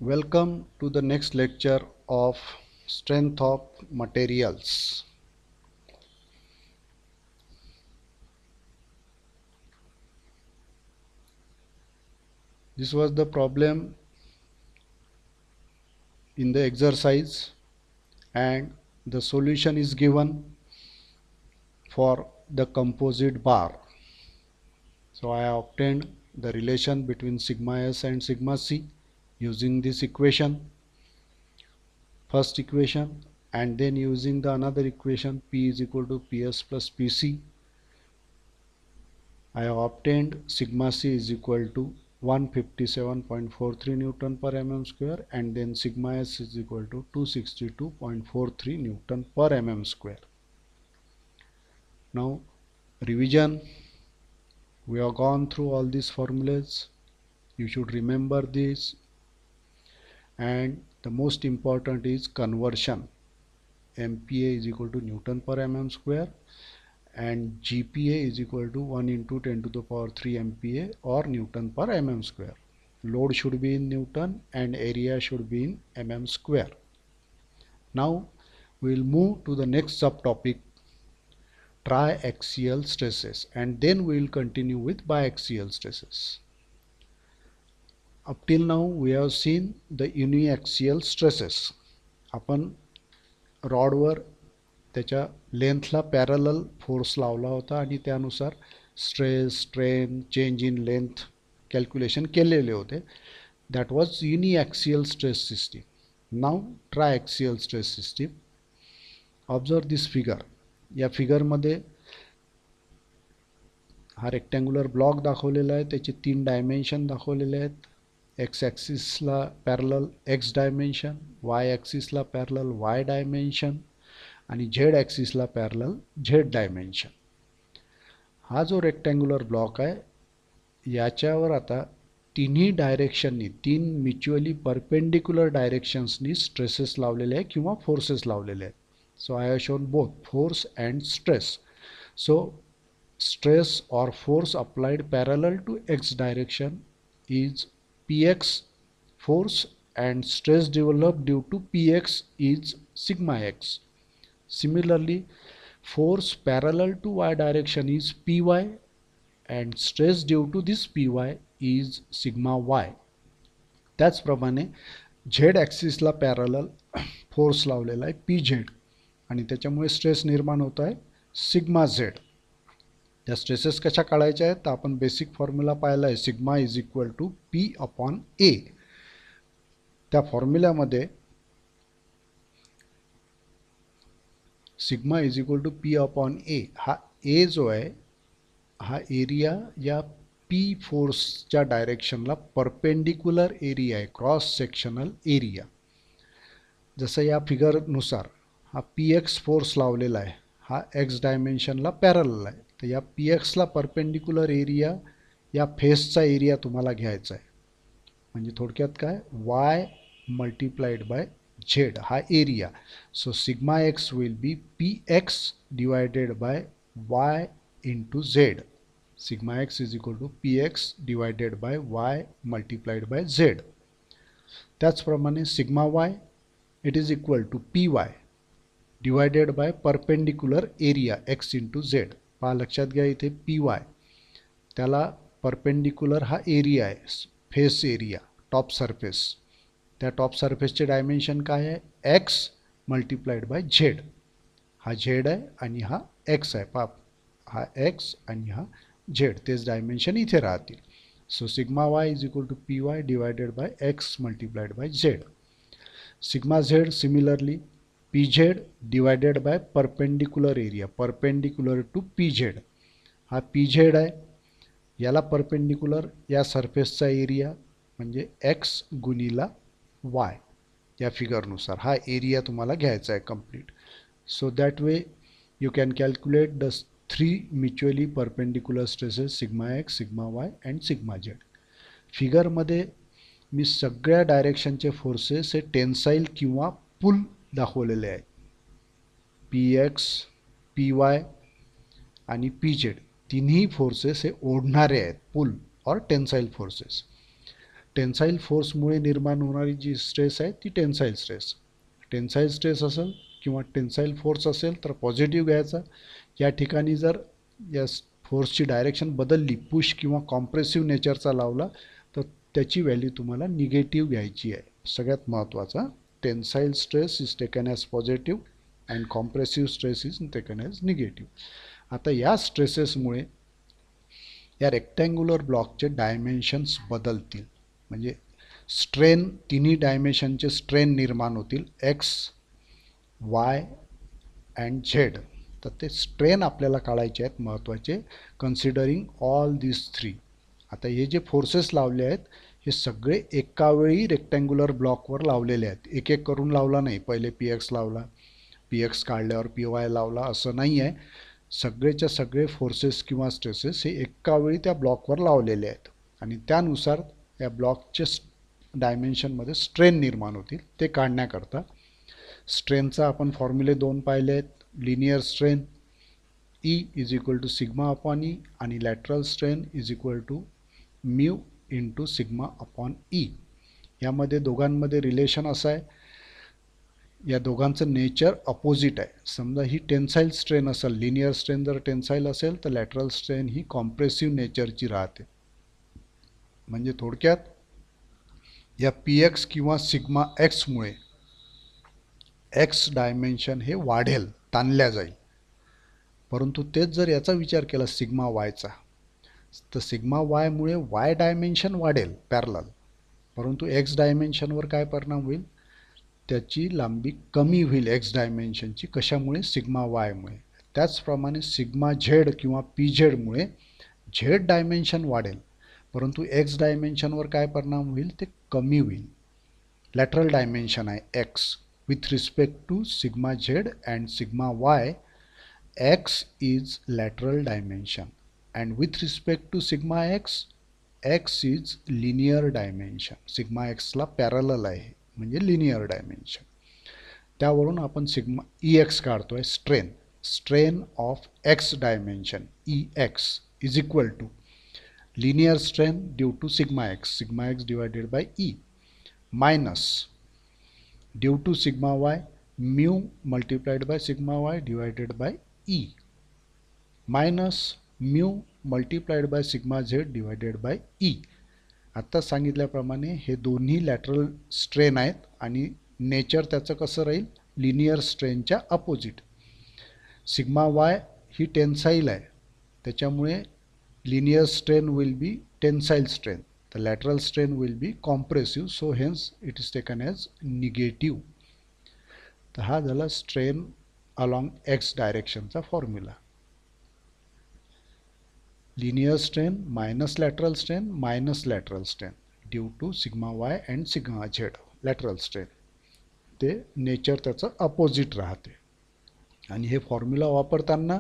Welcome to the next lecture of Strength of Materials. This was the problem in the exercise and the solution is given for the composite bar. So I obtained the relation between sigma s and sigma c using this equation, first equation, and then using the another equation P is equal to Ps plus Pc. I have obtained sigma c is equal to 157.43 Newton per mm square, and then sigma s is equal to 262.43 Newton per mm square. Now revision, we have gone through all these formulas. You should remember this, and the most important is conversion. MPa is equal to Newton per mm square and GPa is equal to 1 into 10 to the power 3 MPa or Newton per mm square. Load should be in Newton and area should be in mm square. Now we will move to the next subtopic, triaxial stresses, and then we will continue with biaxial stresses. Up till now we have seen the uniaxial stresses. आपण रॉडवर त्याच्या लेंथला parallel force लावला होता आणि त्यानुसार stress, strain, change in length calculation केलेले होते. That was uniaxial stress system. Now triaxial stress system. Observe this figure. या फिगरमध्ये हा रेक्टँग्युलर ब्लॉक दाखवलेला आहे, त्याचे 3 डायमेन्शन दाखवलेले आहेत. एक्स ॲक्सिसला पॅरलल एक्स डायमेन्शन, वाय ॲक्सिसला पॅरलल वाय डायमेन्शन आणि झेड ॲक्सिसला पॅरलल झेड डायमेन्शन. हा जो रेक्टँग्युलर ब्लॉक आहे याच्यावर आता तिन्ही डायरेक्शननी, 3 म्युच्युअली परपेंडिक्युलर डायरेक्शन्सनी स्ट्रेसेस लावलेले आहे किंवा फोर्सेस लावलेले आहेत. So I have shown both force and stress. So stress or force applied parallel to X direction is px force and stress developed due to px is sigma x. Similarly, force parallel to y direction is py and stress due to this py is sigma y. त्याचप्रमाणे z ॲक्सिसला parallel force लावलेला आहे pz आणि त्याच्यामुळे stress निर्माण होत आहे sigma z. त्या stresses कशा काढायच्या आहेत तर आपण बेसिक फॉर्म्युला पाहिला आहे, sigma is equal to P upon A. त्या फॉर्म्युल्यामध्ये sigma is equal to P upon A, हा ए जो आहे हा एरिया या पी फोर्सच्या डायरेक्शनला परपेंडिक्युलर एरिया आहे, क्रॉस सेक्शनल एरिया. जसं या फिगरनुसार हा पी एक्स फोर्स लावलेला आहे, हा एक्स डायमेन्शनला पॅरलल आहे. तर या पी एक्सला परपेंडिक्युलर एरिया या फेसचा एरिया तुम्हाला घ्यायचा आहे. म्हणजे थोडक्यात काय, वाय मल्टिप्लाइड बाय झेड हा area. So sigma X will be P X divided by Y into Z. Sigma X is equal to P X divided by Y multiplied by Z. त्याचप्रमाणे sigma Y it is equal to P Y divided by perpendicular area X into Z. पहा लक्षात घ्या, इथे P Y त्याला perpendicular हा area आहे, face area, top surface. त्या top सरफेसचे डायमेन्शन काय आहे, एक्स मल्टिप्लाइड बाय झेड. हा झेड आहे आणि हा एक्स आहे. पहा हा एक्स आणि हा झेड, तेच डायमेन्शन इथे राहतील. So sigma Y is equal to P Y divided by X multiplied by Z. Sigma Z similarly pz divided by perpendicular area, perpendicular to pz. हा pz आहे, याला परपेंडिक्युलर या सरफेसचा एरिया म्हणजे x गुणिला y. या फिगरनुसार हा एरिया तुम्हाला घ्यायचा आहे complete. So that way you can calculate the 3 mutually perpendicular stresses sigma x, sigma Y and sigma Z. फिगरमध्ये मी सगळ्या डायरेक्शनचे फोर्सेस हे टेन्साईल किंवा पुल दाखवलेले आहेत. पी एक्स, पी वाय आणि पी झेड तिन्ही फोर्सेस हे ओढणारे आहेत, पुल और टेन्साईल फोर्सेस. टेन्साईल फोर्समुळे निर्माण होणारी जी स्ट्रेस आहे ती टेन्साईल स्ट्रेस. टेन्साईल स्ट्रेस असेल किंवा टेन्साईल फोर्स असेल तर पॉझिटिव्ह घ्यायचा. या ठिकाणी जर या फोर्सची डायरेक्शन बदलली, पुश किंवा कॉम्प्रेसिव्ह नेचरचा लावला, तर त्याची व्हॅल्यू तुम्हाला निगेटिव्ह घ्यायची आहे. सगळ्यात महत्त्वाचा, tensile stress is taken as positive and compressive stress is taken as negative. आता या स्ट्रेसेसमुळे या रेक्टँग्युलर ब्लॉकचे डायमेन्शन्स बदलतील. म्हणजे स्ट्रेन, तिन्ही डायमेन्शनचे स्ट्रेन निर्माण होतील, एक्स, वाय अँड झेड. तर ते स्ट्रेन आपल्याला काढायचे आहेत महत्त्वाचे, कन्सिडरिंग ऑल दिस थ्री. आता हे जे फोर्सेस लावले आहेत हे सगळे एका वेळी रेक्टँग्युलर ब्लॉकवर लावलेले आहेत. एक एक करून लावला नाही, पहिले पी एक्स लावला, पी एक्स काढल्यावर पी वाय लावला, असं नाही आहे. सगळेच्या सगळे फोर्सेस किंवा स्ट्रेसेस हे एका वेळी त्या ब्लॉकवर लावलेले आहेत आणि त्यानुसार या ब्लॉकचे डायमेन्शनमध्ये स्ट्रेन निर्माण होतील. ते काढण्याकरता स्ट्रेनचा आपण फॉर्म्युले दोन पाहिले आहेत. Linear strain E is equal to sigma upon E आणि lateral strain is equal to mu into sigma upon E. यामध्ये दोघांमध्ये रिलेशन असं आहे, या दोघांचं नेचर अपोजिट आहे. समजा ही टेन्साईल स्ट्रेन असेल, लिनियर स्ट्रेन जर टेन्साईल असेल तर लॅटरल स्ट्रेन ही कॉम्प्रेसिव्ह नेचरची राहते. म्हणजे थोडक्यात या पी एक्स किंवा सिग्मा एक्समुळे एक्स डायमेन्शन हे वाढेल, ताणल्या जाईल. परंतु तेच जर याचा विचार केला सिग्मा वायचा, तर सिग्मा वायमुळे वाय डायमेन्शन वाढेल पॅरलल, परंतु एक्स डायमेन्शनवर काय परिणाम होईल, त्याची लांबी कमी होईल एक्स डायमेन्शनची. कशामुळे? सिग्मा वायमुळे. त्याचप्रमाणे सिग्मा झेड किंवा पी झेडमुळे झेड डायमेन्शन वाढेल, परंतु एक्स डायमेन्शनवर काय परिणाम होईल, ते कमी होईल. लॅटरल डायमेन्शन आहे x. with respect to sigma z and sigma y, x is lateral dimension, and with respect to sigma x, x is linear dimension. sigma x ला पॅरलल आहे म्हणजे लिनियर डायमेन्शन. त्यावरून आपण सिग्मा ex काढतोय. Strain of x dimension ex is equal to linear strain due to sigma x divided by e minus due to sigma y mu multiplied by sigma y divided by e minus mu multiplied by sigma z divided by e. आत्ता सांगितल्याप्रमाणे हे दोन्ही lateral strain आहेत आणि nature त्याचं कसं राहील, linear स्ट्रेनच्या opposite. Sigma y ही tensile आहे, त्याच्यामुळे linear strain will be tensile strain. The lateral strain will be compressive, so hence it is taken as negative. तर हा झाला स्ट्रेन along x डायरेक्शनचा formula. Linear strain minus lateral strain due to sigma y and sigma z. Lateral strain ते nature त्याचं opposite राहते. आणि हे formula वापरताना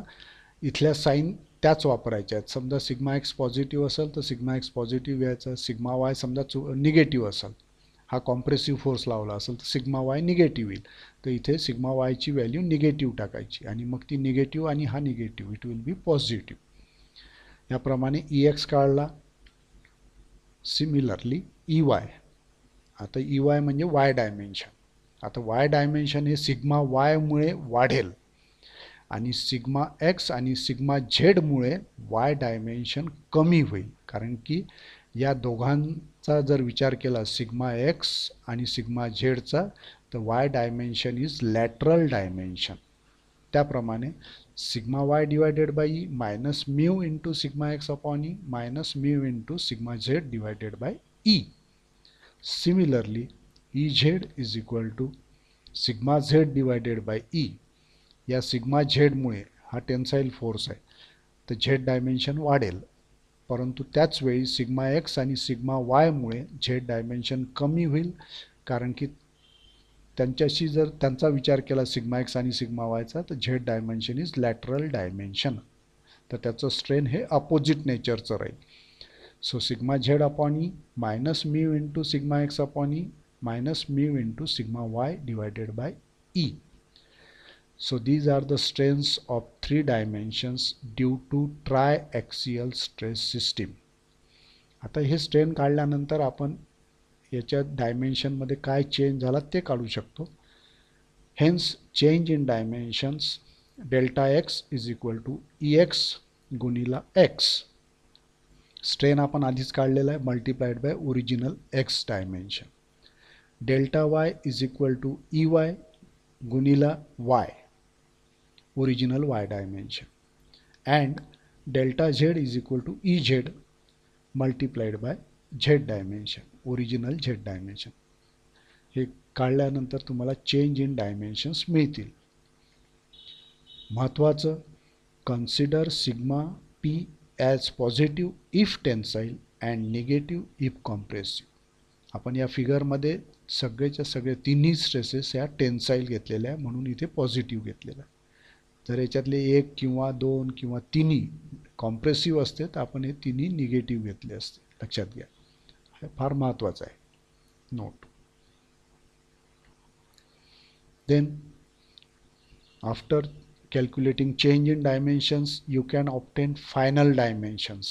इथल्या साईन त्याच वापरायच्या आहेत. समजा सिग्मा एक्स पॉझिटिव्ह असेल तर सिग्मा एक्स पॉझिटिव्ह घ्यायचा. सिग्मा वाय समजा निगेटिव्ह असेल, हा कॉम्प्रेसिव्ह फोर्स लावला असेल तर सिग्मा वाय निगेटिव्ह येईल, तर इथे सिग्मा वायची व्हॅल्यू निगेटिव्ह टाकायची आणि मग ती निगेटिव्ह आणि हा negative, it will be positive. याप्रमाणे ई एक्स काढला. Similarly E Y. आता ई वाय म्हणजे वाय डायमेन्शन. आता वाय डायमेन्शन हे सिग्मा वायमुळे वाढेल आणि सिग्मा एक्स आणि सिग्मा झेडमुळे वाय डायमेन्शन कमी होईल. कारण की या दोघांचा जर विचार केला सिग्मा एक्स आणि सिग्मा झेडचा, तर Y dimension is lateral dimension. त्याप्रमाणे sigma Y divided by E minus mu into sigma X upon E minus mu into sigma Z divided by E. Similarly E Z is equal to sigma Z divided by E. या sigma झेडमुळे हा tensile force आहे, तर Z dimension वाढेल, परंतु त्याच वेळी sigma X आणि सिग्मा वायमुळे झेड डायमेन्शन कमी होईल. कारण की त्यांच्याशी जर त्यांचा विचार केला सिग्मा एक्स आणि सिग्मा वायचा, तर Z dimension is lateral dimension, तर त्याचं स्ट्रेन हे अपोजिट नेचरचं राहील. So sigma Z upon E minus mu into sigma X upon E minus mu into sigma Y divided by E. So these are the strains of 3 dimensions due to triaxial stress system. आता हे strain काढल्यानंतर आपण याच्या डायमेन्शनमध्ये काय change झाला ते काढू शकतो. Hence change in dimensions delta X is equal to E X गुणिला एक्स. स्ट्रेन आपण आधीच काढलेला आहे, multiplied by original X dimension. Delta Y is equal to E Y गुणिला Y original Y dimension. And delta Z is equal to E Z multiplied by Z dimension original Z dimension. हे काढल्यानंतर तुम्हाला change in dimensions मिळतील. महत्त्वाचं, consider sigma P as positive if tensile and negative if compressive. आपण या फिगरमध्ये सगळेच्या सगळे तिन्ही stresses या टेन्साईल घेतलेल्या आहे, म्हणून इथे पॉझिटिव्ह घेतलेलं आहे. जर याच्यातले एक किंवा दोन किंवा तिन्ही कॉम्प्रेसिव्ह असते तर आपण हे तिन्ही निगेटिव्ह घेतले असते. लक्षात घ्या, हे फार महत्त्वाचं आहे. Note. Then after calculating change in dimensions you can obtain final dimensions.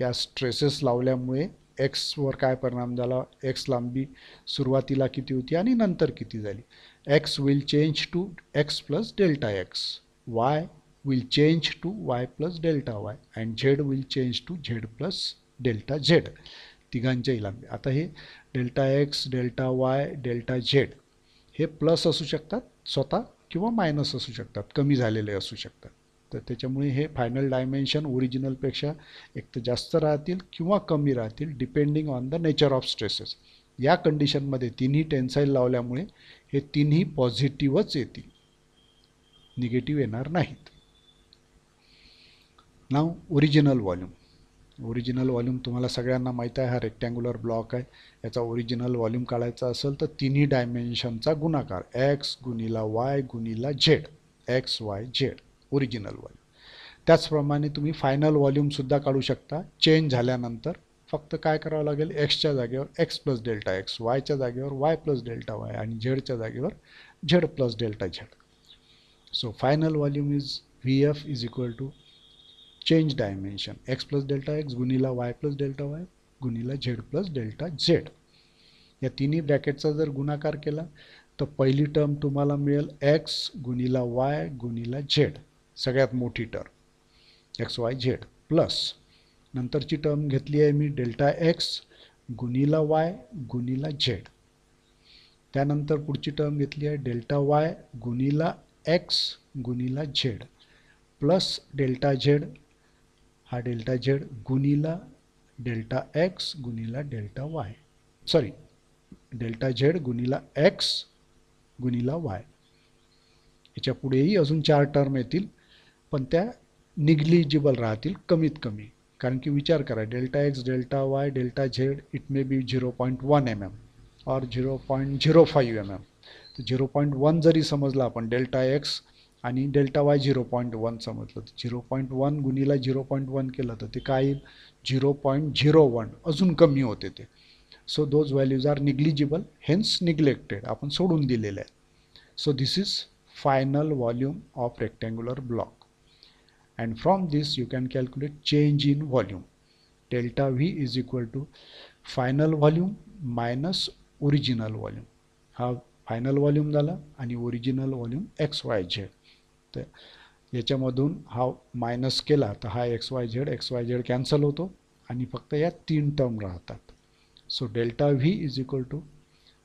या स्ट्रेसेस लावल्यामुळे एक्सवर काय परिणाम झाला, एक्स लांबी सुरुवातीला किती होती आणि नंतर किती झाली. X will change to X plus delta X, Y will change to Y plus delta Y and Z will change to Z plus delta Z. तिघांच्याही लांबी. आता हे delta X, delta Y, delta Z हे plus असू शकतात स्वतः किंवा minus असू शकतात, कमी झालेले असू शकतात. तर त्याच्यामुळे हे फायनल डायमेन्शन ओरिजिनलपेक्षा एक तर जास्त राहतील किंवा कमी राहतील depending on the nature of stresses. या कंडिशनमध्ये तिन्ही टेन्साईल लावल्यामुळे हे तिन्ही पॉझिटिव्हच येतील, निगेटिव्ह येणार नाहीत. नाव ओरिजिनल व्हॉल्यूम. ओरिजिनल व्हॉल्यूम तुम्हाला सगळ्यांना माहीत आहे, हा रेक्टँग्युलर ब्लॉक आहे. याचा ओरिजिनल व्हॉल्यूम काढायचा असेल तर तिन्ही डायमेन्शनचा गुणाकार एक्स गुणिला वाय गुणिला Z, X Y Z original volume. त्याचप्रमाणे तुम्ही फायनल व्हॉल्यूमसुद्धा काढू शकता. चेंज झाल्यानंतर फक्त काय करावं लागेल, एक्सच्या जागेवर एक्स प्लस डेल्टा एक्स, वायच्या जागेवर वाय प्लस डेल्टा वाय आणि झेडच्या जागेवर Z plus delta Z. So final volume is V F is equal to change dimension X plus delta X गुणिला वाय प्लस डेल्टा वाय गुणिला Z plus delta Z. या तिन्ही ब्रॅकेटचा जर गुणाकार केला तर पहिली टर्म तुम्हाला मिळेल एक्स गुणिला वाय गुणिला झेड, सगळ्यात मोठी term X Y Z, plus नंतरची टर्म घेतली आहे मी डेल्टा एक्स गुणिला वाय गुणिला झेड. त्यानंतर पुढची टर्म घेतली आहे डेल्टा वाय गुणिला एक्स गुणिला झेड प्लस डेल्टा झेड, हा डेल्टा झेड गुणिला डेल्टा एक्स गुणिला delta Y, sorry delta Z गुणिला एक्स गुणिला वाय. याच्या पुढेही अजून 4 टर्म येतील, पण त्या निग्लिजिबल राहतील कमीत कमी. कारण की विचार करा, delta X, delta Y, delta Z it may be 0.1 mm और 0.05 mm. तर 0.1 जरी समजलं आपण डेल्टा एक्स आणि डेल्टा वाय 0.1 समजलं तर 0.1 गुणिला 0.1 केलं तर ते काय येईल 0.01, अजून कमी होते ते. So those values are negligible, hence neglected, आपण सोडून दिलेले आहे. So this is final volume of rectangular block. and from this you can calculate change in volume. Delta V is equal to final volume minus original volume. हा final volume झाला आणि original volume x Y Z. तर याच्यामधून हा minus केला तर हा x Y Z cancel होतो आणि फक्त या 3 टर्म राहतात. So delta V is equal to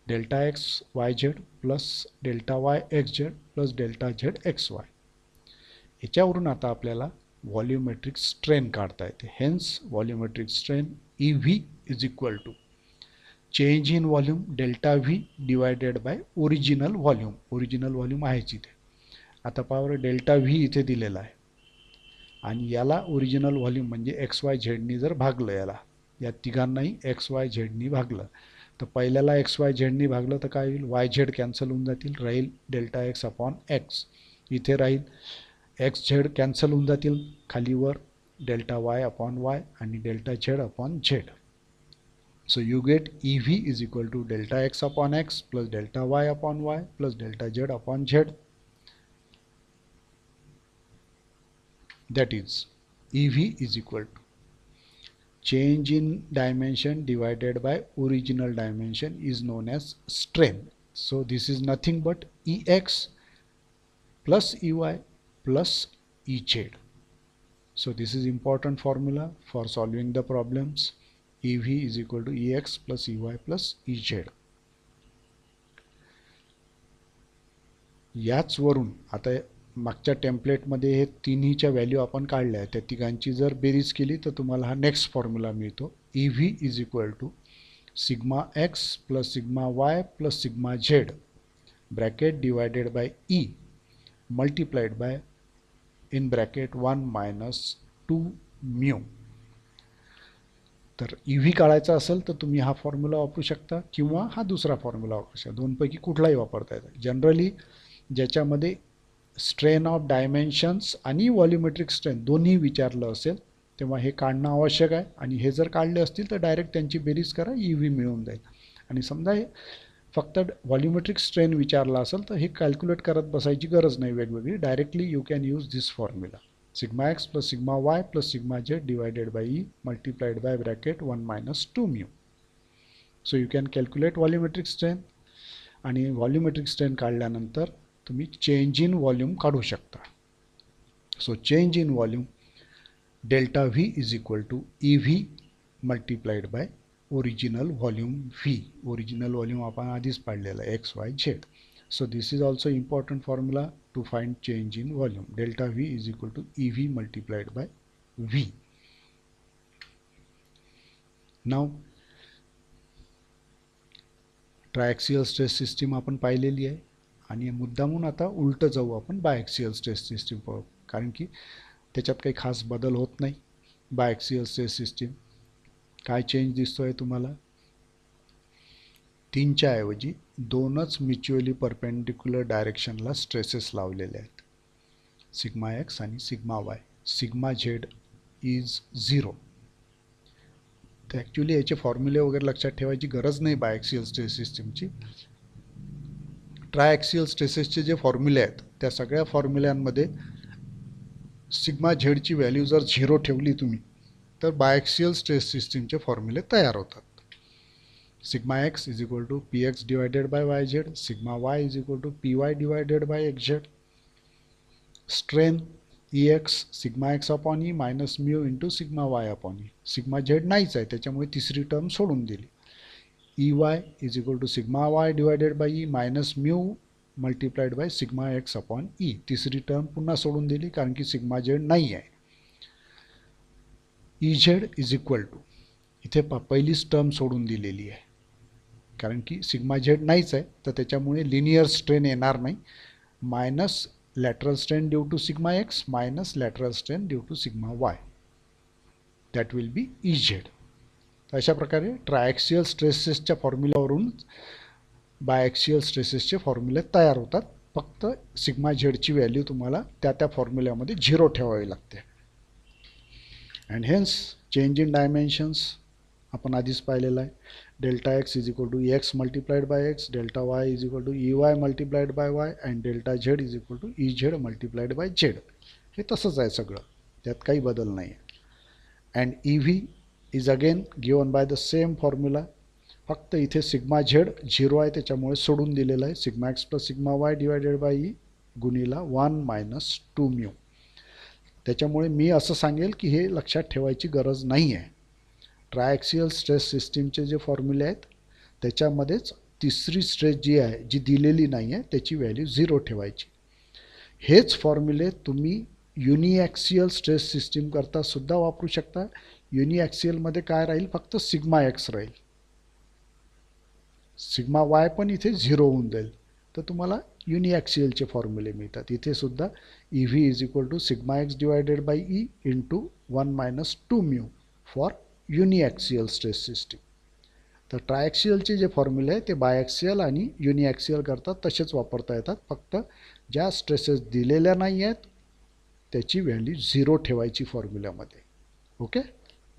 delta X Y Z plus delta Y X Z plus delta Z X Y. याच्यावरून आता आपल्याला व्हॉल्युमेट्रिक स्ट्रेन काढता येते. Hence volumetric strain E V is equal to change in volume delta V divided by original volume. Original volume आहेच इथे. आता power delta V इथे दिलेला आहे आणि याला ओरिजिनल व्हॉल्यूम म्हणजे एक्स वाय झेडनी जर भागलं, याला या तिघांनाही एक्स वाय झेडनी भागलं तर पहिल्याला एक्स वाय झेडनी भागलं तर काय होईल, वाय झेड कॅन्सल होऊन जातील, राहील डेल्टा एक्स अपॉन एक्स. इथे राहील एक्स झेड कॅन्सल होऊन जातील, खालीवर डेल्टा वाय अपॉन वाय आणि delta Z upon Z. So you get E V is equal to delta X upon X plus delta Y upon Y plus delta Z upon Z. That is EV is equal to change in dimension divided by original dimension is known as strain. So this is nothing but Ex plus Ey plus Ez. So this is important formula for solving the problems. Ev is equal to Ex plus Ey plus Ez. याच वरून आता मागच्या टेम्पलेटमध्ये हे तिन्हीच्या value आपण काढल्या, त्या तिघांची जर बेरीज केली तर तुम्हाला हा नेक्स्ट फॉर्म्युला मिळतो. Ev is equal to sigma x plus sigma Y plus sigma Z bracket divided by E multiplied by in bracket 1 minus 2 mu. तर Ev काढायचा असेल तर तुम्ही हा फॉर्म्युला वापरू शकता किंवा हा दुसरा फॉर्म्युला वापरू शकता, दोनपैकी कुठलाही वापरता येतो. जनरली ज्याच्यामध्ये स्ट्रेन ऑफ डायमेन्शन्स आणि व्हॉल्युमेट्रिक स्ट्रेन दोन्ही विचारलं असेल तेव्हा हे काढणं आवश्यक आहे. आणि हे जर काढले असतील तर डायरेक्ट त्यांची बेरीज करा, Ev मिळून जाईल. आणि समजा हे फक्त व्हॉल्युमेट्रिक स्ट्रेन विचारला असेल तर हे कॅल्क्युलेट करत बसायची गरज नाही वेगवेगळी, directly you can use this formula sigma x plus sigma Y plus sigma Z divided by E multiplied by bracket 1 minus 2 mu. So you can calculate volumetric strain. आणि व्हॉल्युमेट्रिक स्ट्रेन काढल्यानंतर तुम्ही change in volume काढू शकता. So change in volume delta V is equal to Ev multiplied by original volume V. Original volume आपण आधीच पाडलेला आहे X Y Z. So this is also important formula to find change in volume. Delta V is equal to Ev multiplied by V. Now triaxial stress system आपण पाहिलेली आहे आणि मुद्दामून आता उलटं जाऊ आपण बायॲक्सियल स्ट्रेस सिस्टीम पाहू, कारण की त्याच्यात काही खास बदल होत नाही. बायॲक्सियल स्ट्रेस सिस्टीम काय चेंज दिसतो आहे तुम्हाला, 3च्या ऐवजी 2च म्युच्युअली परपेंडिक्युलर डायरेक्शनला स्ट्रेसेस लावलेले आहेत, सिग्मा एक्स आणि sigma Y. Sigma Z is 0. तर ॲक्च्युली याचे फॉर्म्युले वगैरे लक्षात ठेवायची गरज नाही बायॲक्सियल स्ट्रेस सिस्टीमची. ट्रायॲक्सियल स्ट्रेसेसचे जे फॉर्म्युले आहेत त्या सगळ्या फॉर्म्युल्यांमध्ये सिग्मा झेडची व्हॅल्यू जर 0 ठेवली तुम्ही तर बायॲक्सियल स्ट्रेस सिस्टीमचे फॉर्म्युले तयार होतात. Sigma X is equal to P X divided by Y Z, sigma Y is equal to P Y divided by X Z. Strain Ex sigma X upon E minus mu into sigma Y upon E. Sigma Z नाहीच आहे त्याच्यामुळे तिसरी term सोडून दिली. Ey is equal to sigma Y divided by E minus mu multiplied by sigma X upon E. तिसरी term पुन्हा सोडून दिली कारण की सिग्मा झेड नाही आहे. Ez इज इक्वल टू इथे पहिलीच टर्म सोडून दिलेली आहे कारण की सिग्मा झेड नाहीच आहे तर त्याच्यामुळे लिनियर स्ट्रेन येणार नाही. Minus lateral strain due to sigma x minus lateral strain due to sigma y, that will be Ez. अशा प्रकारे ट्रायॅक्सियल स्ट्रेसेसच्या फॉर्म्युलावरून बायॲक्सियल स्ट्रेसेसचे फॉर्म्युले तयार होतात. फक्त सिग्मा झेडची व्हॅल्यू तुम्हाला त्या फॉर्म्युल्यामध्ये 0 ठेवावी लागते. And hence change in dimensions आपण आधीच पाहिलेलं आहे. Delta X is equal to X multiplied by X, delta Y is equal to Ey multiplied by Y and delta Z is equal to Ez multiplied by Z. हे तसंच आहे सगळं, त्यात काही बदल नाही आहे. And Ev is again given by the same formula. फक्त इथे सिग्मा झेड 0 आहे त्याच्यामुळे सोडून दिलेलं आहे. Sigma x plus sigma Y divided by E गुणीला 1 मायनस 2 म्यू. त्याच्यामुळे मी असं सांगेल की हे लक्षात ठेवायची गरज नाही आहे. ट्रायॲक्सियल स्ट्रेस सिस्टीमचे जे फॉर्म्युले आहेत त्याच्यामध्येच तिसरी स्ट्रेस जी आहे जी दिलेली नाही आहे त्याची व्हॅल्यू 0 ठेवायची. हेच फॉर्म्युले तुम्ही युनिॲक्सियल स्ट्रेस सिस्टीम करता सुद्धा वापरू शकता. युनिॲक्सियलमध्ये काय राहील, फक्त सिग्मा एक्स राहील, सिग्मा वाय पण इथे 0 होऊन जाईल. तर तुम्हाला युनिॲक्सियलचे फॉर्म्युले मिळतात. इथे सुद्धा Ev is equal to sigma X divided by E into 1 minus 2 mu for uniaxial stress system. तर ट्रायॲक्सियलचे जे फॉर्म्युले आहे ते बायॲक्सियल आणि युनिॲक्सियल करतात तसेच वापरता येतात. फक्त ज्या स्ट्रेसेस दिलेल्या नाही आहेत त्याची व्हॅल्यू 0 ठेवायची फॉर्म्युल्यामध्ये. ओके,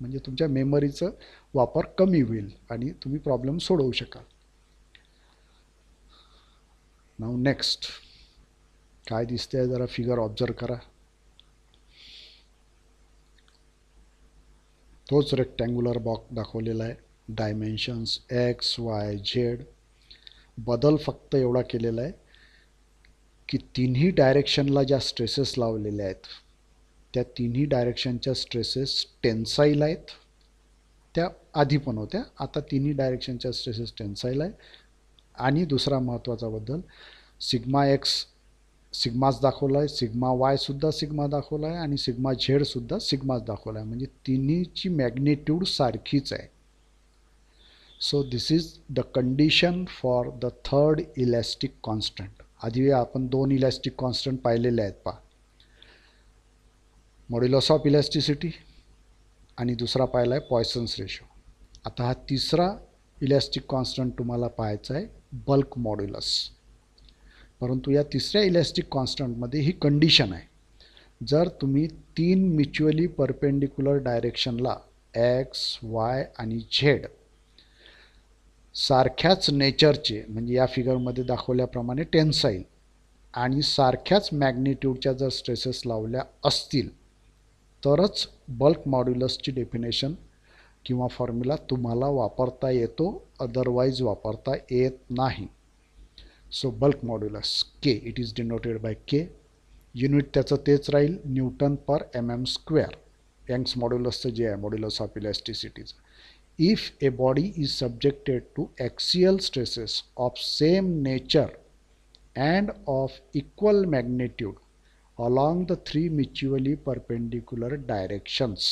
म्हणजे तुमच्या मेमरीचं वापर कमी होईल आणि तुम्ही प्रॉब्लेम सोडवू शकाल. नाऊ नेक्स्ट काय दिसते जरा फिगर ऑब्झर्व करा. तोच रेक्टँग्युलर बॉक्स दाखवलेला आहे. Dimensions x Y Z. बदल फक्त एवढा केलेला आहे की तिन्ही डायरेक्शनला ज्या स्ट्रेसेस लावलेल्या आहेत त्या तिन्ही डायरेक्शनच्या स्ट्रेसेस टेन्साईल आहेत. त्या आधी पण होत्या, आता तिन्ही डायरेक्शनच्या स्ट्रेसेस टेन्साईल आहे. आणि दुसरा महत्त्वाचा बदल, सिग्मा एक्स सिग्माच दाखवला आहे, सिग्मा वायसुद्धा सिग्मा दाखवला आहे आणि सिग्मा झेडसुद्धा सिग्माच दाखवला आहे. म्हणजे तिन्हीची मॅग्निट्यूड सारखीच आहे. So this is the condition for the third elastic constant. आधी आपण दोन इलॅस्टिक कॉन्स्टंट पाहिलेले आहेत पहा, मॉड्युलस ऑफ इलॅस्टिसिटी आणि दुसरा पाहिला आहे पॉयसन्स रेशो. आता हा तिसरा इलॅस्टिक कॉन्स्टंट तुम्हाला पाहायचा आहे, बल्क मॉड्युलस. परंतु या तिसऱ्या इलॅस्टिक कॉन्स्टंटमध्ये ही कंडिशन आहे, जर तुम्ही तीन म्युच्युअली परपेंडिक्युलर डायरेक्शनला एक्स वाय आणि झेड सारख्याच नेचरचे, म्हणजे या फिगरमध्ये दाखवल्याप्रमाणे टेन्साईल आणि सारख्याच मॅग्निट्यूडच्या जर स्ट्रेसेस लावल्या असतील तरच बल्क मॉड्युलसची डेफिनेशन किंवा फॉर्म्युला तुम्हाला वापरता येतो, अदरवाईज वापरता येत नाही. So bulk modulus K, it is denoted bye K. Unit त्याचं तेच राहील, न्यूटन पर mm². यंग्स मॉड्युलसचं जे आहे, मॉड्युलस ऑफ इलॅस्टिसिटीचं. If a body is subjected to axial stresses of same nature and of equal magnitude along the three mutually perpendicular directions,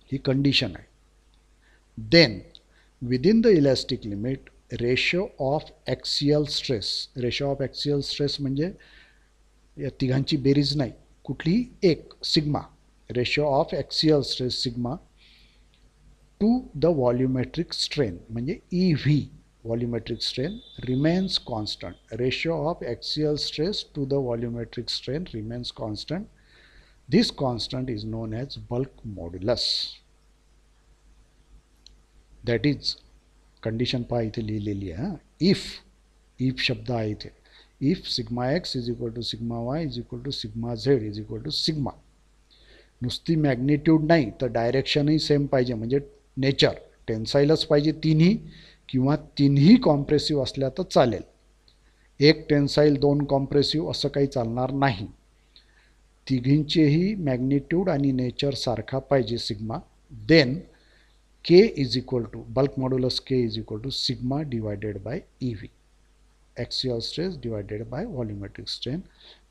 ही condition आहे. then within the elastic limit ratio of axial stress म्हणजे या तिघांची बेरीज नाही, कुठलीही एक, sigma, ratio of axial stress sigma to the volumetric strain म्हणजे EV, volumetric strain, remains constant. Ratio of axial stress to the volumetric strain remains constant. This constant is known as bulk modulus. That is condition पहा इथे लिहिलेली आहे. if शब्द आहे इथे, if sigma x is equal to sigma y is equal to sigma z is equal to sigma. नुसती magnitude नाही तर डायरेक्शनही सेम पाहिजे, म्हणजे नेचर टेन्साईलच पाहिजे तिन्ही, किंवा तिन्ही कॉम्प्रेसिव्ह असल्या तर चालेल. एक टेन्साईल दोन कॉम्प्रेसिव्ह असं काही चालणार नाही. तिघींचेही मॅग्निट्यूड आणि नेचर सारखा पाहिजे sigma. Then K is equal to, bulk modulus K is equal to sigma divided by EV, axial stress divided by volumetric strain.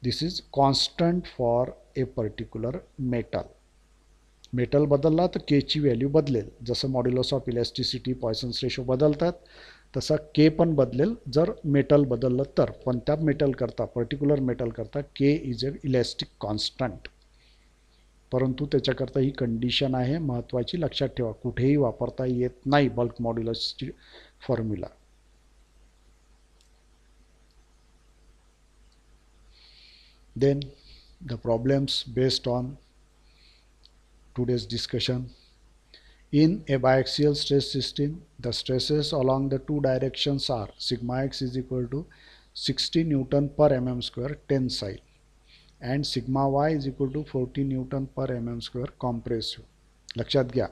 This is constant for a particular metal बदलला तर केची value बदलेल. जसं modulus of इलॅस्टिसिटी, Poisson's ratio बदलतात तसा के पण बदलेल जर मेटल बदललं तर. पण त्या मेटल करता, पर्टिक्युलर मेटल करता के इज अ इलॅस्टिक कॉन्स्टंट. परंतु त्याच्याकरता ही कंडिशन आहे महत्त्वाची, लक्षात ठेवा, कुठेही वापरता येत नाही बल्क मॉड्युलसची formula. Then the problems based on today's discussion. In a biaxial stress system, the stresses along the two directions are sigma x is equal to 60 Newton per mm² tensile and sigma y is equal to 40 Newton per mm² compressive. लक्षात घ्या,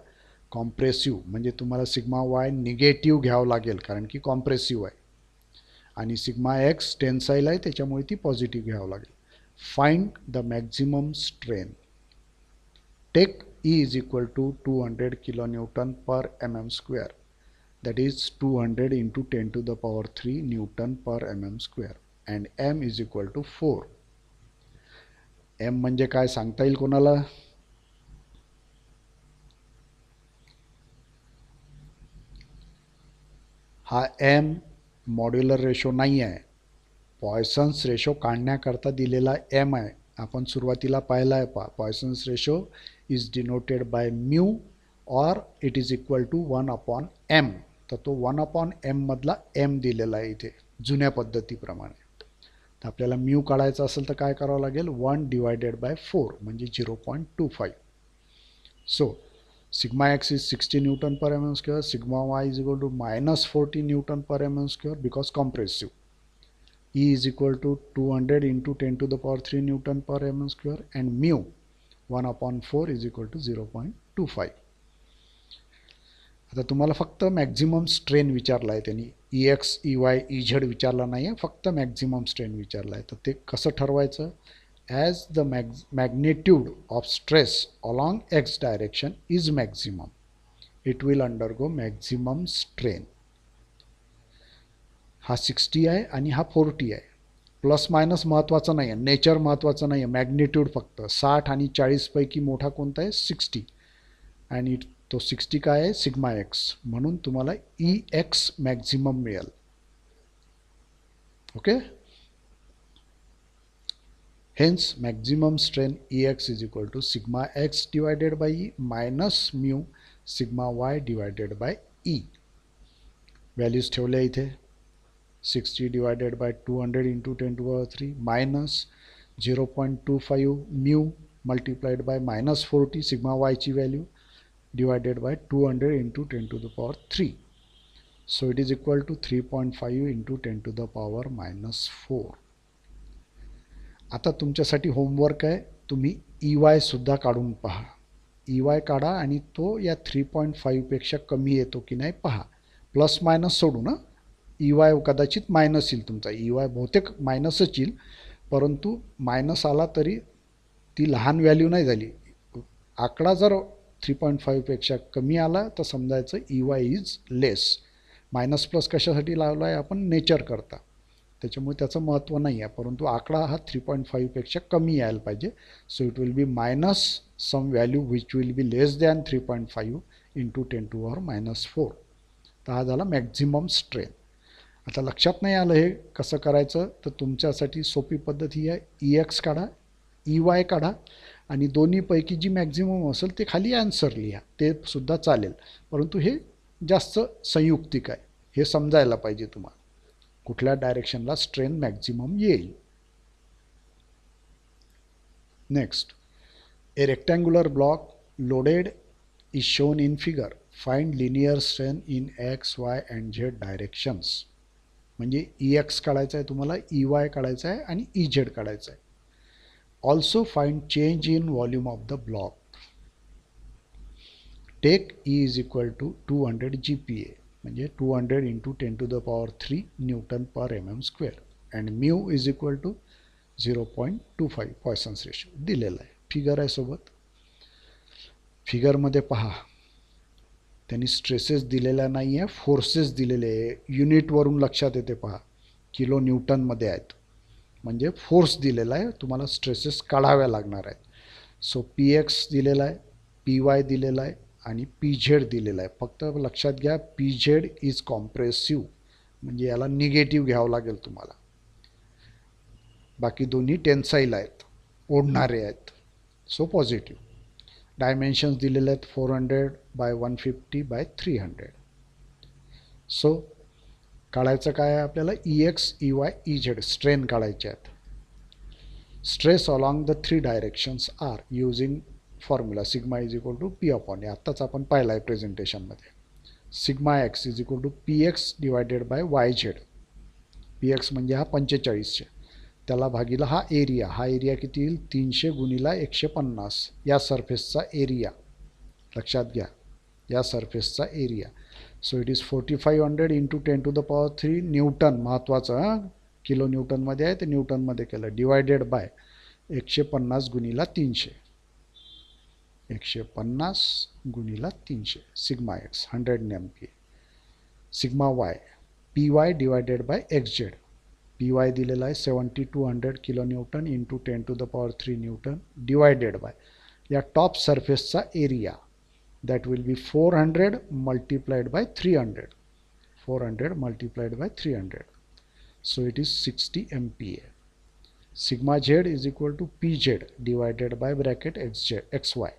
compressive म्हणजे तुम्हाला sigma Y negative घ्यावं लागेल कारण की compressive आहे, आणि सिग्मा एक्स टेन्साईल आहे त्याच्यामुळे ती पॉझिटिव्ह घ्यावं लागेल. Find the maximum strain. Take E is equal to 200 kilonewton per mm². That is 200 into 10 to the power 3 Newton per mm². And M is equal to 4. M म्हणजे काय सांगता येईल कोणाला? हा M मॉड्युलर रेशो नाही आहे, पॉयसन्स रेशो काढण्याकरता दिलेला M आहे. आपण सुरुवातीला पाहिला आहे पहा, Poisson's ratio is denoted by mu और it is equal to 1/m. तर तो 1/m मधला M दिलेला आहे इथे जुन्या पद्धतीप्रमाणे. तर आपल्याला म्यू काढायचा असेल तर काय करावं लागेल, 1 डिवायडेड बाय 4 म्हणजे 0.25. So sigma X is 60 Newton per mm², sigma Y is equal to -40 Newton per mm² because compressive. E is equal to 200 into 10 to the power 3 Newton per mm² and mu 1/4 is equal to 0.25. आता तुम्हाला फक्त maximum strain विचारला आहे त्यांनी, E X E Y E Z विचारला नाही आहे, फक्त मॅक्झिमम स्ट्रेन विचारला आहे. तर ते कसं ठरवायचं? As the magnitude of stress along x direction is maximum, it will undergo maximum strain. हा 60 आहे आणि हा 40 आहे. प्लस मायनस महत्त्वाचं नाही आहे, नेचर महत्त्वाचं नाही आहे, मॅग्निट्यूड फक्त. 60 आणि 40 पैकी मोठा कोणता आहे? 60. आणि तो 60 काय आहे? Sigma X. म्हणून तुम्हाला ई एक्स मॅक्झिमम मिळेल. Okay. Hence maximum strain E X is equal to sigma X divided by E minus mu sigma Y divided by E. Values ठेवल्या इथे. 60 divided by 200 into 10 to the power 3 minus 0.25 mu multiplied by minus 40 sigma y ची value divided by 200 into 10 to the power 3. So it is equal to 3.5 into 10 to the power minus 4. आता तुमच्यासाठी homework आहे, तुम्ही E Y सुद्धा काढून पहा. E Y काढा आणि तो या 3.5 पेक्षा कमी येतो की नाही पहा. प्लस मायनस सोडू ना. ई वाय कदाचित मायनस येईल तुमचा, ई वाय बहुतेक मायनसच येईल, परंतु मायनस आला तरी ती लहान व्हॅल्यू नाही झाली. आकडा जर 3.5 पेक्षा कमी आला तर समजायचं E Y is less. Minus plus कशासाठी लावला आहे आपण? नेचर करता, त्याच्यामुळे त्याचं महत्त्व नाही आहे, परंतु आकडा हा 3.5 पेक्षा कमी यायला पाहिजे. So it will be minus some value which will be less than 3.5 into 10 to power minus 4. तर हा झाला मॅक्झिमम स्ट्रेन. आता लक्षात नाही आलं हे कसं करायचं, तर तुमच्यासाठी सोपी पद्धत ही आहे. ई एक्स काढा, ई वाय काढा आणि दोन्हीपैकी जी मॅक्झिमम असेल ते खाली आन्सर लिहा, ते सुद्धा चालेल, परंतु हे जास्त संयुक्तिक आहे. हे समजायला पाहिजे तुम्हाला कुठल्या डायरेक्शनला स्ट्रेन मॅक्झिमम येईल. Next, A rectangular block loaded is shown in figure. Find linear strain in x Y and Z directions. म्हणजे ई एक्स काढायचं आहे तुम्हाला, ई वाय काढायचं आहे आणि ई झेड काढायचं आहे. Also find change in volume of the block. Take E is equal to 200 GPa, म्हणजे 200 into 10 to the power 3 newton per mm² and mu is equal to 0.25 Poisson's ratio दिलेला आहे. Figure आहे सोबत. फिगरमध्ये पहा, त्यांनी stresses दिलेला नाही आहे, फोर्सेस दिलेले आहे. युनिटवरून लक्षात येते पहा, किलो न्यूटनमध्ये आहेत, म्हणजे फोर्स दिलेला आहे, तुम्हाला स्ट्रेसेस काढाव्या लागणार आहेत. सो पी एक्स दिलेला आहे, पी वाय दिलेला आहे आणि पी झेड दिलेला आहे. फक्त लक्षात घ्या, पी झेड इज कॉम्प्रेसिव्ह, म्हणजे याला निगेटिव्ह घ्यावं लागेल तुम्हाला. बाकी दोन्ही टेन्साईल आहेत, ओढणारे आहेत. So positive. डायमेन्शन्स दिलेले आहेत 400 बाय 150 बाय 300. सो काढायचं काय आहे आपल्याला? E X E Y E Z strain काढायचे आहेत. Stress along the 3 directions are using formula sigma is equal to P upon, आत्ताच आपण पाहिला आहे प्रेझेंटेशनमध्ये. Sigma X is equal to P X divided by Y Z. P X म्हणजे हा 45, त्याला भागीला हा एरिया. हा एरिया किती येईल? 300 गुणिला 150. या सरफेसचा एरिया लक्षात घ्या, या सरफेसचा area. So it is 4500 into 10 to the power 3 newton. महत्त्वाचं, किलो न्यूटनमध्ये आहे ते न्यूटनमध्ये केलं. डिवायडेड बाय 150 गुणिला 300. 150 गुणिला 300. Sigma X 100 MPa. Sigma Y P Y divided by X Z. P Y दिलेला आहे 7200 kilo newton into 10 to the power 3 newton divided by या टॉप सरफेसचा area, that will be 400 multiplied by 300. 400 multiplied by 300. So it is 60 MPa. Sigma Z is equal to P Z divided by bracket X Y.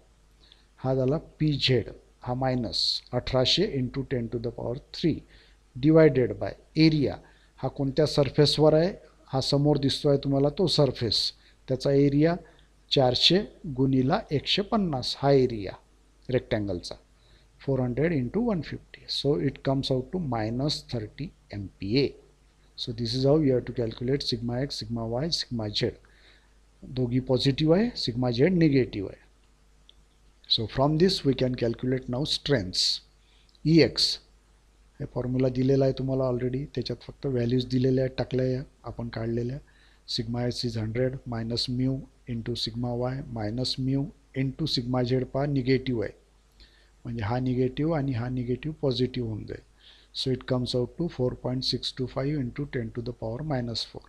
हा झाला P Z, हा minus 1800 into 10 to the power 3 divided by area. हा कोणत्या सरफेसवर आहे? हा समोर दिसतो आहे तुम्हाला तो सरफेस, त्याचा एरिया 400 गुणिला 150. हा एरिया रेक्टँगलचा 400 into 150. So it comes out to -30 MPa. So this is how you have to calculate sigma x, sigma Y, sigma Z. दोघी पॉझिटिव्ह आहे, सिग्मा झेड निगेटिव्ह आहे. So from this we can calculate now strengths. EX हे formula दिलेला आहे तुम्हाला already, त्याच्यात फक्त values दिलेल्या आहेत, टाकल्या या आपण काढलेल्या. Sigma S is 100 minus mu into sigma y minus mu into sigma Z पहा निगेटिव्ह आहे, म्हणजे हा निगेटिव्ह आणि हा निगेटिव्ह पॉझिटिव्ह होऊन जाईल. So it comes out to 4.625 into 10⁻⁴.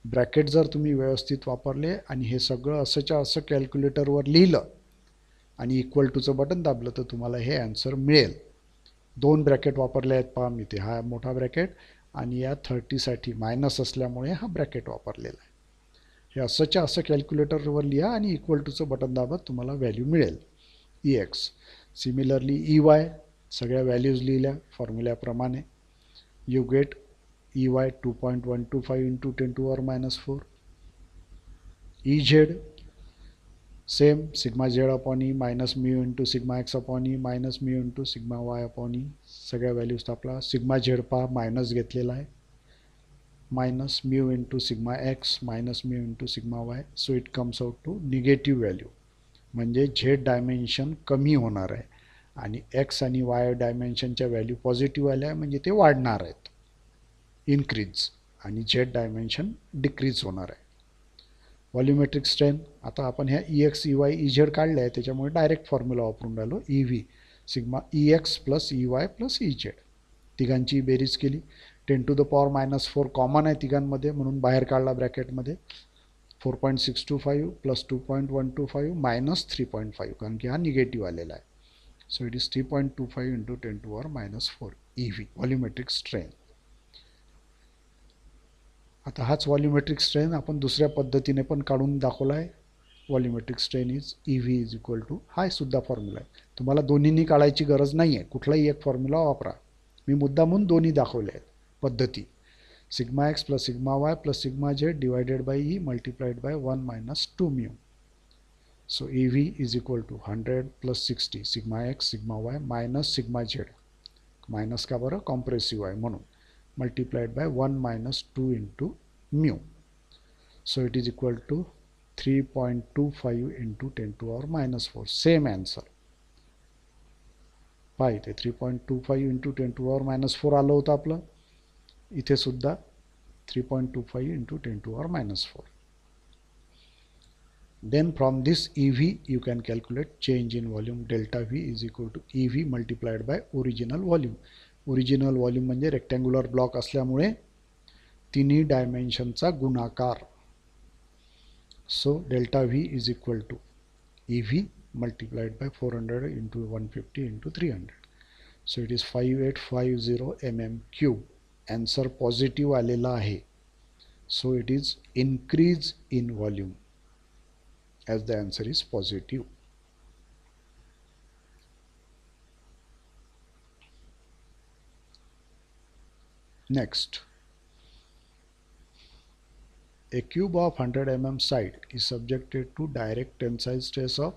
Bracket जर तुम्ही व्यवस्थित वापरले आणि हे सगळं असंच्या असं कॅल्क्युलेटरवर लिहिलं आणि इक्वल टूचं बटन दाबलं तर तुम्हाला हे ॲन्सर मिळेल. 2 ब्रॅकेट वापरले आहेत पहा मी, ते हा मोठा ब्रॅकेट आणि या 30साठी मायनस असल्यामुळे हा ब्रॅकेट वापरलेला आहे. हे असंच्या असं कॅल्क्युलेटरवर लिहा आणि इक्वल टूचं बटन दाबत तुम्हाला व्हॅल्यू मिळेल EX. सिमिलरली EY सगळ्या व्हॅल्यूज लिहिल्या फॉर्म्युल्याप्रमाणे. You get EY 2.125 into 10⁻⁴. EZ same sigma Z upon E minus mu into sigma X upon E minus mu into sigma Y upon E. सगळ्या values टाकला. Sigma Z पहा minus घेतलेला आहे, minus mu into sigma X minus mu into sigma Y. So it comes out to negative value, म्हणजे Z dimension कमी होणार आहे आणि एक्स आणि वाय डायमेन्शनच्या व्हॅल्यू पॉझिटिव्ह आल्या म्हणजे ते वाढणार आहेत, इन्क्रीज, आणि झेड डायमेन्शन डिक्रीज होणार आहे. व्हॉल्युमेट्रिक स्ट्रेन आता आपण ह्या EX EY EZ काढले आहे, त्याच्यामुळे डायरेक्ट फॉर्म्युला वापरून राहिलो. EV sigma EX plus EY plus EZ, तिघांची बेरीज केली. 10⁻⁴ कॉमन आहे तिघांमध्ये म्हणून बाहेर काढला ब्रॅकेटमध्ये. 4.625 प्लस 2.125 मायनस 3.5 कारण की हा निगेटिव्ह आलेला आहे. So it is 3.25 into 10⁻⁴ EV volumetric strain. आता हाच व्हॉल्युमेट्रिक स्ट्रेन आपण दुसऱ्या पद्धतीने पण काढून दाखवला आहे. Volumetric strain is EV is equal to, हा सुद्धा फॉर्म्युला आहे. तुम्हाला दोन्हींनी काढायची गरज नाही आहे, कुठलाही एक फॉर्म्युला वापरा. मी मुद्दामून दोन्ही दाखवले आहेत पद्धती. Sigma x plus sigma Y plus sigma Z divided by E multiplied by 1 minus 2 mu. So EV is equal to 100 plus 60 sigma x sigma y minus sigma z, minus का बरं, कॉम्प्रेसिव्ह आहे म्हणून, multiplied by 1 minus 2 into mu. So it is equal to 3.25 into 10⁻⁴. Same answer. पहा इथे 3.25 into 10⁻⁴ आलं होतं आपलं, इथे सुद्धा 3.25 into 10⁻⁴. Then from this EV you can calculate change in volume. Delta V is equal to EV multiplied by original volume. Original volume म्हणजे rectangular block असल्यामुळे तिन्ही डायमेन्शनचा गुणाकार. So delta V is equal to EV multiplied by 400 into 150 into 300. So it is 5850 mm3. Answer positive आलेला आहे. So it is increase in volume as the answer is positive. Next, a cube of 100 mm side is subjected to direct tensile stress of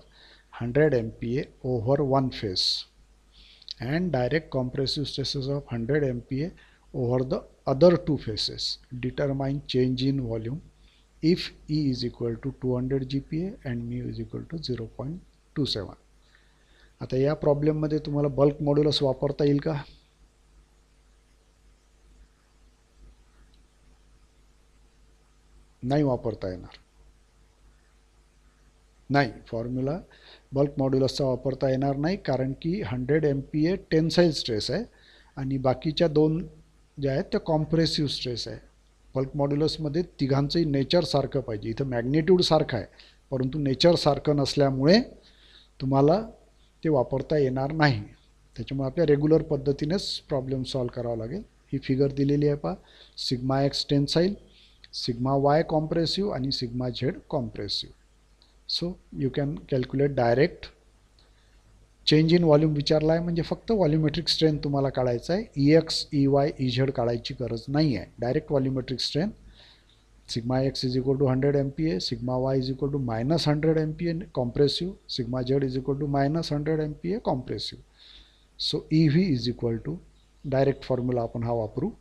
100 MPa over one face and direct compressive stresses of 100 MPa over the other two faces. Determine change in volume if E is equal to 200 GPa and mu is equal to 0.27. आता या प्रॉब्लेममध्ये तुम्हाला bulk modulus वापरता येईल का? नाही वापरता येणार. नाही, फॉर्म्युला बल्क मॉड्युलसचा वापरता येणार नाही, कारण की 100 MPa टेन्साईल स्ट्रेस आहे आणि बाकीच्या दोन ज्या आहेत त्या कॉम्प्रेसिव्ह स्ट्रेस आहे. बल्क मॉड्युलसमध्ये तिघांचंही नेचर सारखं पाहिजे. इथं मॅग्निट्यूड सारखं आहे परंतु नेचर सारखं नसल्यामुळे तुम्हाला ते वापरता येणार नाही. त्याच्यामुळे आपल्या रेग्युलर पद्धतीनेच प्रॉब्लेम सॉल्व करावा लागेल. ही फिगर दिलेली आहे पहा, sigma X tensile, sigma Y compressive आणि sigma Z compressive. So you can calculate direct. Change in volume विचारला आहे म्हणजे फक्त व्हॉल्युमेट्रिक स्ट्रेन तुम्हाला काढायचं आहे. EX EY EZ काढायची गरज नाही आहे. Direct volumetric strain sigma X is equal to 100 MPa, sigma Y is equal to minus 100 MPa compressive, sigma Z is equal to minus 100 MPa compressive. So EV is equal to direct formula आपण हा वापरू,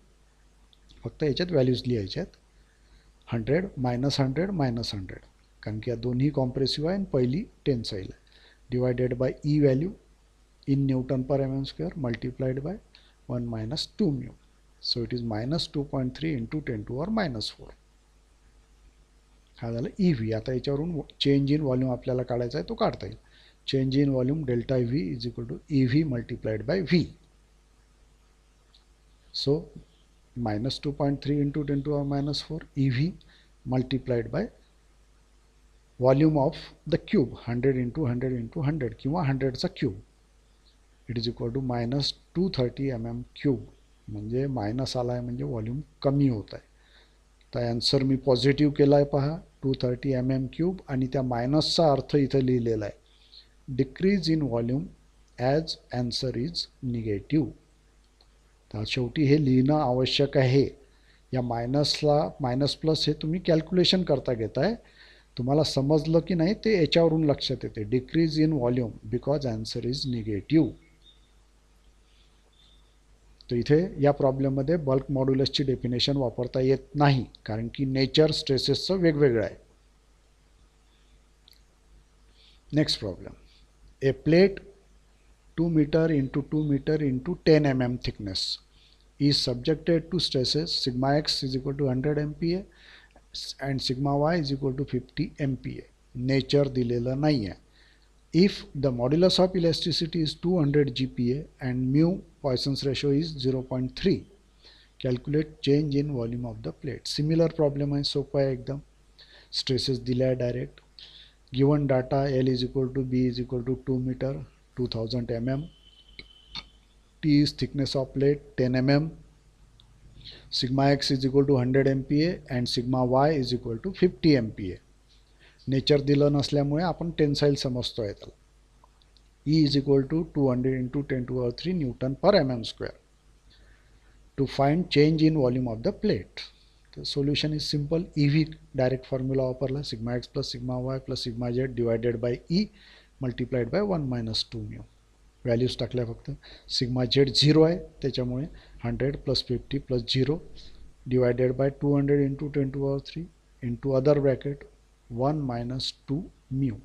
फक्त याच्यात values लिहायच्या आहेत. 100 minus 100 minus 100, कारण की या दोन्ही कॉम्प्रेसिव्ह आहे आणि पहिली टेन्साईल आहे, divided by E value in Newton per mm square multiplied by 1 minus 2 mu. So it is minus 2.3 into 10 to the power minus 4. हा झाला EV. आता याच्यावरून चेंज इन व्हॉल्यूम आपल्याला काढायचा आहे, तो काढता येईल. Change in volume delta V is equal to EV multiplied by V. So minus 2.3 into 10 to the power minus 4 EV multiplied by volume of the cube 100 into 100 into 100 किंवा 100 चा cube. It is equal to minus 230 mm cube. म्हणजे minus आला आहे म्हणजे volume कमी होत आहे. तर आन्सर मी पॉझिटिव्ह केला आहे पहा 230 mm क्यूब आणि त्या मायनसचा अर्थ इथं लिहिलेला आहे decrease in volume as answer is negative. तर शेवटी हे लिहिणं आवश्यक आहे. या मायनसला मायनस प्लस हे तुम्ही कॅल्क्युलेशन करता घेताय. तुम्हाला समजलं की नाही ते याच्यावरून लक्षात येते. Decrease in volume because answer is negative. तर इथे या प्रॉब्लेममध्ये बल्क मॉड्युलसची डेफिनेशन वापरता येत नाही कारण की नेचर स्ट्रेसेसचं वेगवेगळं आहे. Next problem. A plate 2 meter into 2 meter into 10 mm thickness is subjected to stresses sigma x is equal to 100 MPa and sigma y is equal to 50 MPa. Nature दिलेलं नाही आहे. If the modulus of elasticity is 200 GPa and mu Poisson's ratio is 0.3, calculate change in volume of the plate. Similar problem आहे, सोपं आहे एकदम. Stresses दिले आहे direct. Given data L is equal to B is equal to 2 meter 2000 mm. T is thickness of plate 10 mm. Sigma x is equal to 100 MPa and sigma y is equal to 50 MPa. Nature दिलं नसल्यामुळे आपण tensile समजतो आहे त्याला. E is equal to 200 into 10 to the power 3 Newton per mm square. To find change in volume of the plate. The solution is simple. EV direct formula वापरला sigma x plus sigma y plus sigma z divided by E multiplied by 1 minus 2 mu. Values टाकल्या फक्त. Sigma Z 0 आहे त्याच्यामुळे 100 plus 50 plus 0 divided by 200 into 10 to the power 3 into other bracket 1 minus 2 mu.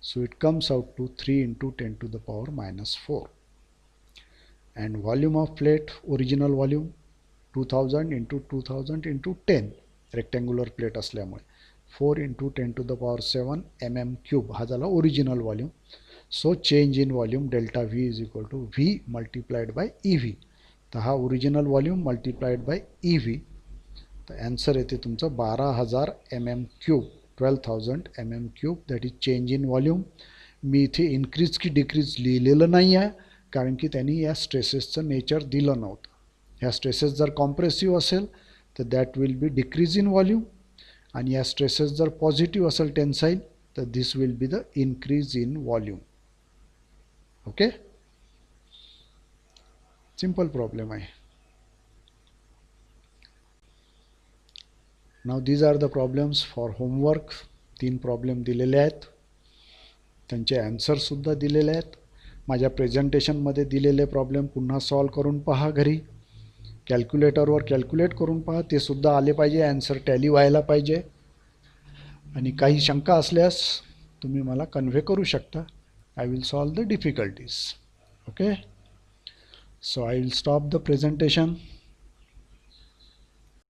So it comes out to 3 into 10 to the power minus 4. And volume of plate, original volume 2000 into 2000 into 10 rectangular plate असल्यामुळे 4 into 10 to the power 7 mm cube हा झाला original volume. So change in volume delta V is equal to V multiplied by EV. तर हा original volume multiplied by EV. तर answer येते तुमचं 12,000 mm cube 12,000 mm cube. That is change in volume. मी इथे increase की decrease लिहिलेलं नाही आहे कारण की त्यांनी या स्ट्रेसेसचं नेचर दिलं नव्हतं. ह्या स्ट्रेसेस जर कॉम्प्रेसिव्ह असेल तर that will be decrease in volume आणि या स्ट्रेसेस जर पॉझिटिव्ह असेल टेन्साईल तर this will be the increase in volume. Okay, simple problem आहे. Now these are the problems for homework. 3 problem दिलेले आहेत, त्यांचे ॲन्सरसुद्धा दिलेले आहेत. माझ्या प्रेझेंटेशनमध्ये दिलेले प्रॉब्लेम पुन्हा सॉल्व करून पहा घरी. कॅल्क्युलेटरवर कॅल्क्युलेट करून पहा, ते सुद्धा आले पाहिजे, ॲन्सर टॅली व्हायला पाहिजे. आणि काही शंका असल्यास तुम्ही मला कन्व्हे करू शकता. I will solve the difficulties. Okay, so I will stop the presentation.